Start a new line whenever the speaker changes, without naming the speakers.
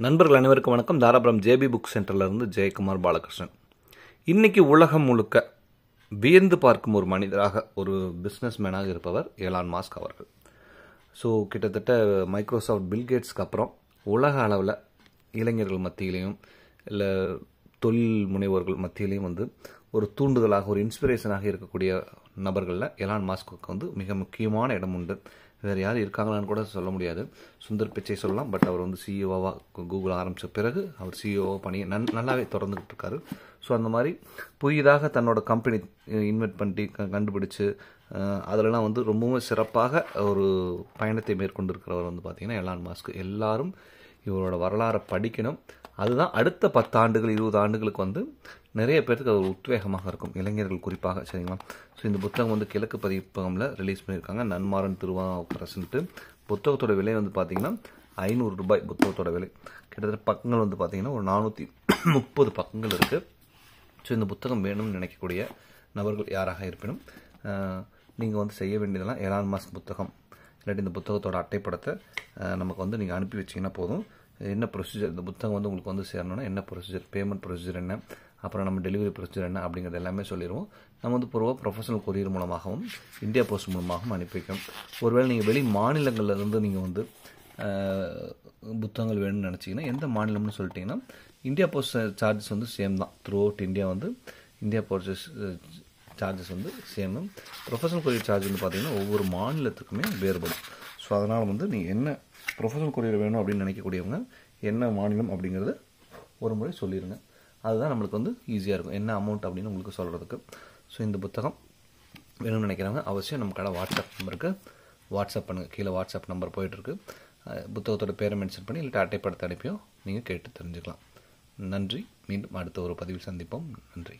நண்பர்கள் அனைவருக்கும் வணக்கம். தாராபுரம் ஜேபி புக் சென்டர்லேருந்து ஜெயக்குமார் பாலகிருஷ்ணன். இன்றைக்கி உலகம் முழுக்க வியந்து பார்க்கும் ஒரு மனிதராக, ஒரு பிஸ்னஸ் மேனாக இருப்பவர் எலான் மாஸ்க் அவர்கள். ஸோ கிட்டத்தட்ட மைக்ரோசாஃப்ட் பில்கேட்ஸ்க்கு அப்புறம் உலக அளவில் இளைஞர்கள் மத்தியிலையும் இல்லை தொழில் முனைவோர்கள் மத்தியிலையும் ஒரு தூண்டுதலாக, ஒரு இன்ஸ்பிரேஷனாக இருக்கக்கூடிய நபர்களில் எலான் மாஸ்க்கு மிக முக்கியமான இடம் உண்டு. வேறு யார் இருக்காங்களான்னு கூட சொல்ல முடியாது. சுந்தர் பிச்சை சொல்லலாம். பட் அவர் சிஇஓவாக கூகுள் ஆரம்பித்த பிறகு அவர் சிஇஓ பணியை நல்லாவே தொடர்ந்துக்கிட்டு இருக்காரு. ஸோ அந்த மாதிரி புதிதாக தன்னோட கம்பெனி இன்வெஸ்ட் பண்ணி கண்டுபிடிச்சு அதிலலாம் ரொம்பவும் சிறப்பாக ஒரு பயணத்தை மேற்கொண்டிருக்கிறவர் பார்த்திங்கன்னா எலான் மாஸ்க். எல்லாரும் இவரோட வரலாறை படிக்கணும். அதுதான் அடுத்த 10 ஆண்டுகள் 20 ஆண்டுகளுக்கு நிறைய பேருக்கு அது ஒரு உத்வேகமாக இருக்கும், இளைஞர்கள் குறிப்பாக. சரிங்களா? ஸோ இந்த புத்தகம் கிழக்கு பதிப்பகமில் ரிலீஸ் பண்ணியிருக்காங்க. நன்மாறன் திருவாரசுன்ட்டு. புத்தகத்தோட விலை பார்த்திங்கன்னா ₹500 புத்தகத்தோட விலை. கிட்டத்தட்ட பக்கங்கள் பார்த்திங்கன்னா ஒரு 430 பக்கங்கள் இருக்குது. ஸோ இந்த புத்தகம் வேணும்னு நினைக்கக்கூடிய நபர்கள் யாராக இருப்பினும் நீங்கள் செய்ய வேண்டியதெல்லாம் எலான் மாஸ்க் புத்தகம் இல்லாட்டி இந்த புத்தகத்தோட அட்டைப்படத்தை நமக்கு நீங்கள் அனுப்பி வச்சிங்கன்னா போதும். என்ன ப்ரொசீஜர், இந்த புத்தகம் உங்களுக்கு சேரணும்னா என்ன ப்ரொசீஜர், பேமெண்ட் ப்ரொசீஜர் என்ன, அப்புறம் நம்ம டெலிவரி ப்ரொசீஜர் என்ன அப்படிங்கிறது எல்லாமே சொல்லிடுவோம். நம்ம பொதுவாக ப்ரொஃபஷனல் கொரியர் மூலமாகவும் இந்தியா போஸ்ட் மூலமாகவும் அனுப்பி வைக்கணும். ஒருவேளை நீங்கள் வெளி மாநிலங்கள்லேருந்து நீங்கள் புத்தகங்கள் வேணும்னு நினச்சிங்கன்னா, எந்த மாநிலம்னு சொல்லிட்டிங்கன்னா இந்தியா போஸ்ட் சார்ஜஸ் சேம் தான். Through out India India post charges same. Professional courier charge பார்த்திங்கன்னா ஒவ்வொரு மாநிலத்துக்குமே வேறுபடும். ஸோ அதனால் நீங்கள் என்ன ப்ரொஃபஷனல் கொரியர் வேணும் அப்படின்னு நினைக்கக்கூடியவங்க என்ன மாநிலம் அப்படிங்கிறது ஒரு முறை சொல்லிடுங்க. அதுதான் நம்மளுக்கு ஈஸியாக இருக்கும், என்ன அமௌண்ட் அப்படின்னு உங்களுக்கு சொல்கிறதுக்கு. ஸோ இந்த புத்தகம் வேணும்னு நினைக்கிறவங்க அவசியம் நம்ம கடை வாட்ஸ்அப் நம்பருக்கு வாட்ஸ்அப் பண்ணுங்கள். கீழே வாட்ஸ்அப் நம்பர் போயிட்டுருக்கு. புத்தகத்தோட பேரை மென்ஷன் பண்ணி இல்லை அட்டைப்படத்தை அனுப்பியும் நீங்கள் கேட்டு தெரிஞ்சுக்கலாம். நன்றி. மீண்டும் அடுத்த ஒரு பதிவில் சந்திப்போம். நன்றி.